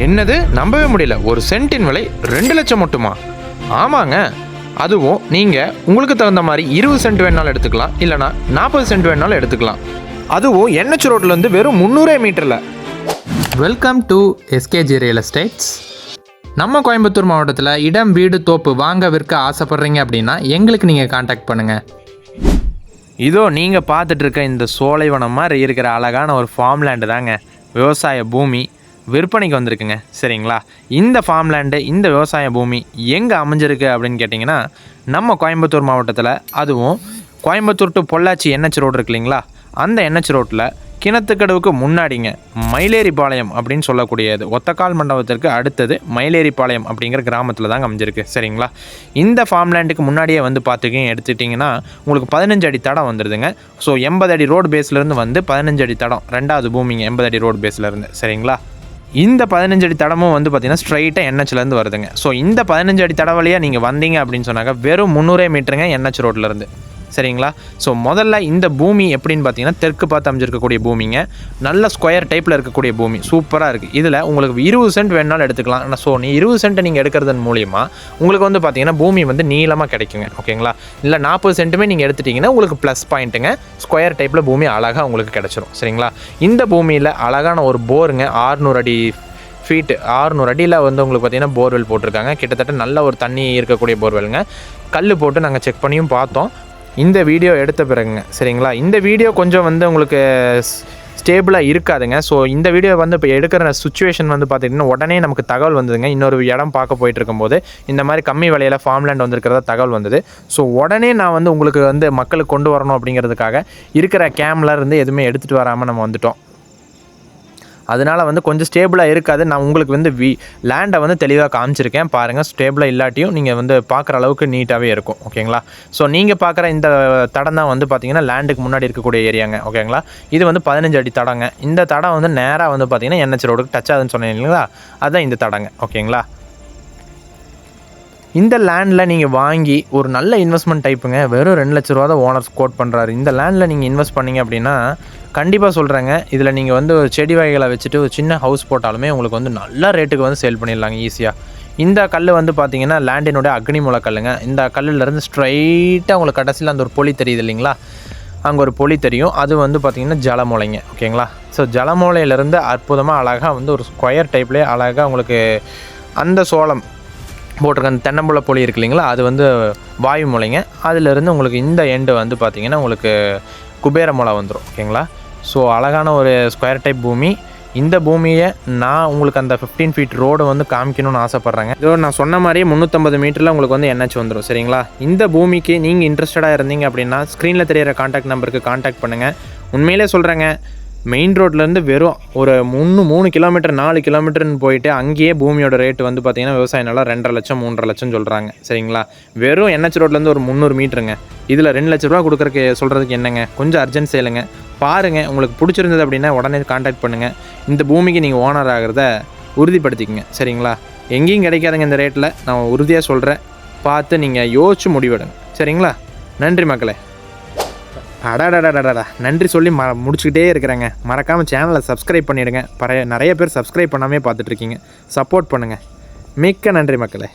என்னது, நம்பவே முடியல. ஒரு சென்ட்டின் விலை 2 லட்சம் மட்டுமா? ஆமாங்க, அதுவும் நீங்கள் உங்களுக்கு தகுந்த மாதிரி 20 சென்ட் வேணாலும் எடுத்துக்கலாம், இல்லைனா 40 சென்ட் வேணாலும் எடுத்துக்கலாம். அதுவும் NH ரோட்லேருந்து வெறும் 300 மீட்டரில். Welcome to SKG real estates. நம்ம கோயம்புத்தூர் மாவட்டத்தில் இடம், வீடு, தோப்பு வாங்க விற்க ஆசைப்பட்றீங்க அப்படின்னா எங்களுக்கு நீங்கள் காண்டாக்ட் பண்ணுங்கள். இதோ நீங்கள் பார்த்துட்டு இருக்க இந்த சோலைவனம் மாதிரி இருக்கிற அழகான ஒரு ஃபார்ம் லேண்டு தாங்க விவசாய பூமி விற்பனைக்கு வந்திருக்குங்க. சரிங்களா, இந்த ஃபார்ம் லேண்டு, இந்த விவசாய பூமி எங்கே அமைஞ்சிருக்கு அப்படின்னு கேட்டிங்கன்னா, நம்ம கோயம்புத்தூர் மாவட்டத்தில், அதுவும் Coimbatore to Pollachi NH road இருக்கு இல்லைங்களா, அந்த NH ரோட்டில் கிணத்துக்கடவுக்கு முன்னாடிங்க மயிலேரிபாளையம் அப்படின்னு சொல்லக்கூடியது, ஒத்தக்கால் மண்டபத்திற்கு அடுத்தது மயிலேரிபாளையம் அப்படிங்கிற கிராமத்தில் தாங்க அமைஞ்சிருக்கு. சரிங்களா, இந்த ஃபார்ம் லேண்டுக்கு முன்னாடியே வந்து பார்த்துக்கிங்க எடுத்துட்டிங்கன்னா உங்களுக்கு 15 அடி தடம் வந்துடுதுங்க. ஸோ 80 அடி ரோடு பேஸ்லேருந்து வந்து 15 அடி தடம், ரெண்டாவது பூமிங்க 80 அடி ரோடு பேஸ்லேருந்து. சரிங்களா, இந்த 15 அடி தடமும் வந்து பார்த்திங்கன்னா ஸ்ட்ரைட்டாக NHலேருந்து வருதுங்க. ஸோ இந்த 15 அடி தடம் வழியாக நீங்கள் வந்தீங்க அப்படின்னு சொன்னாங்க வெறும் 300 மீட்டருங்க NH ரோட்லேருந்து. சரிங்களா, ஸோ முதல்ல இந்த பூமி எப்படின்னு பார்த்தீங்கன்னா தெற்கு பார்த்து அமைஞ்சிருக்கக்கூடிய பூமிங்க, நல்ல ஸ்கொயர் டைப்பில் இருக்கக்கூடிய பூமி, சூப்பராக இருக்குது. இதில் உங்களுக்கு 20 சென்ட் வேணுனாலும் எடுத்துக்கலாம். ஸோ 20 சென்ட்டை நீங்கள் எடுக்கிறதன் மூலிமா உங்களுக்கு வந்து பார்த்தீங்கன்னா பூமி வந்து நீளமாக கிடைக்குங்க. ஓகேங்களா, இல்லை 40 சென்ட்டுமே நீங்கள் எடுத்துட்டிங்கன்னா உங்களுக்கு ப்ளஸ் பாயிண்ட்டுங்க, ஸ்கொயர் டைப்பில் பூமி அழகாக உங்களுக்கு கிடச்சிரும். சரிங்களா, இந்த பூமியில் அழகான ஒரு போருங்க, 600 அடி ஃபீட்டு, 600 அடியில் வந்து உங்களுக்கு பார்த்திங்கன்னா போர்வெல் போட்டிருக்காங்க. கிட்டத்தட்ட நல்ல ஒரு தண்ணி இருக்கக்கூடிய போர்வெல்லுங்க. கல் போட்டு நாங்கள் செக் பண்ணியும் பார்த்தோம் இந்த வீடியோ எடுத்த பிறகுங்க. சரிங்களா, இந்த வீடியோ கொஞ்சம் வந்து உங்களுக்கு ஸ்டேபிளாக இருக்காதுங்க. ஸோ இந்த வீடியோ வந்து இப்போ எடுக்கிற சுச்சுவேஷன் வந்து பார்த்திங்கன்னா உடனே நமக்கு தகவல் வந்ததுங்க. இன்னொரு இடம் பார்க்க போயிட்டு இருக்கும்போது இந்த மாதிரி கம்மி விலையில் ஃபார்ம்லேண்ட் வந்துருக்கிறதா தகவல் வந்தது. ஸோ உடனே நான் வந்து உங்களுக்கு வந்து மக்களுக்கு கொண்டு வரணும் அப்படிங்கிறதுக்காக இருக்கிற கேம்ல இருந்து எதுவுமே எடுத்துகிட்டு வராமல் நம்ம வந்துட்டோம். அதனால் வந்து கொஞ்சம் ஸ்டேபிளாக இருக்காது. நான் உங்களுக்கு வந்து லேண்டை வந்து தெளிவாக காமிச்சிருக்கேன் பாருங்கள். ஸ்டேபிளாக இல்லாட்டியும் நீங்கள் வந்து பார்க்குற அளவுக்கு நீட்டாகவே இருக்கும். ஓகேங்களா, ஸோ நீங்கள் பார்க்குற இந்த தடம் தான் வந்து பார்த்திங்கன்னா லேண்டுக்கு முன்னாடி இருக்கக்கூடிய ஏரியாங்க. ஓகேங்களா, இது வந்து 15 அடி தடங்க. இந்த தடம் வந்து நேராக வந்து பார்த்திங்கன்னா NH ரோடுக்கு டச் ஆகுதுன்னு சொன்னீங்க இல்லைங்களா, அதுதான் இந்த தடங்க. ஓகேங்களா, இந்த லேண்டில் நீங்கள் வாங்கி ஒரு நல்ல இன்வெஸ்ட்மெண்ட் டைப்புங்க, வெறும் 2 லட்ச ரூபா தான் ஓனர்ஸ் கோட் பண்ணுறாரு. இந்த லேண்டில் நீங்கள் இன்வெஸ்ட் பண்ணிங்க அப்படின்னா கண்டிப்பாக சொல்கிறேங்க, இதில் நீங்கள் வந்து ஒரு செடி வகைகளை வச்சுட்டு ஒரு சின்ன ஹவுஸ் போட்டாலுமே உங்களுக்கு வந்து நல்ல ரேட்டுக்கு வந்து சேல் பண்ணிடலாங்க ஈஸியாக. இந்த கல் வந்து பார்த்திங்கன்னா லேண்டினுடைய அக்னி மூல கல்லுங்க. இந்த கல்லுலேருந்து ஸ்ட்ரைட்டாக உங்களுக்கு கடைசியில் அந்த ஒரு பொலி தெரியுது இல்லைங்களா, அங்கே ஒரு பொலி தெரியும், அது வந்து பார்த்திங்கன்னா ஜலமூலைங்க. ஓகேங்களா, ஸோ ஜலமூலையிலேருந்து அற்புதமாக அழகாக வந்து ஒரு ஸ்கொயர் டைப்லேயே அழகாக உங்களுக்கு அந்த சோளம் போட்டிருக்க அந்த தென்னம்புள்ள பொலி இருக்கு இல்லைங்களா, அது வந்து வாயு மூலைங்க. அதிலிருந்து உங்களுக்கு இந்த எண்டு வந்து பார்த்திங்கன்னா உங்களுக்கு குபேர மூலை வந்துடும். ஓகேங்களா, ஸோ அழகான ஒரு ஸ்கொயர் டைப் பூமி. இந்த பூமியை நான் உங்களுக்கு அந்த 15 ஃபீட் ரோடு வந்து காமிக்கணும்னு ஆசைப்பட்றேங்க. இதோ நான் சொன்ன மாதிரியே 350 மீட்டரில் உங்களுக்கு வந்து NH வந்துடும். சரிங்களா, இந்த பூமிக்கு நீங்கள் இன்ட்ரெஸ்டடாக இருந்தீங்க அப்படின்னா ஸ்க்ரீனில் தெரியிற காண்டாக்ட் நம்பருக்கு காண்டாக்ட் பண்ணுங்கள். உண்மையிலே சொல்கிறேங்க, மெயின் ரோட்லேருந்து வெறும் ஒரு 3 கிலோமீட்டர் 4 கிலோமீட்டர்னு போயிட்டு அங்கேயே பூமியோட ரேட்டு வந்து பார்த்திங்கன்னா விவசாய நிலம் 2.5 லட்சம் 3.5 லட்சம் சொல்கிறாங்க. சரிங்களா, வெறும் NH ரோட்லேருந்து ஒரு 300 மீட்டருங்க. இதில் 2 லட்ச ரூபா கொடுக்குறக்கு சொல்கிறதுக்கு என்னங்க, கொஞ்சம் அர்ஜென்ட் சேலுங்க. பாருங்கள், உங்களுக்கு பிடிச்சிருந்தது அப்படின்னா உடனே காண்டாக்ட் பண்ணுங்கள். இந்த பூமிக்கு நீங்கள் ஓனர் ஆகிறத உறுதிப்படுத்திக்கங்க. சரிங்களா, எங்கேயும் கிடைக்காதுங்க இந்த ரேட்டில், நான் உறுதியாக சொல்கிறேன். பார்த்து நீங்கள் யோசிச்சு முடிவெடுங்க. சரிங்களா, நன்றி மக்களே. அடாடாடாடாடா, நன்றி சொல்லி முடிச்சுக்கிட்டே இருக்கிறேங்க. மறக்காமல் சேனலை சப்ஸ்கிரைப் பண்ணிவிடுங்க. நிறைய பேர் சப்ஸ்கிரைப் பண்ணாமே பார்த்துட்ருக்கீங்க, சப்போர்ட் பண்ணுங்கள். மிக்க நன்றி மக்களே.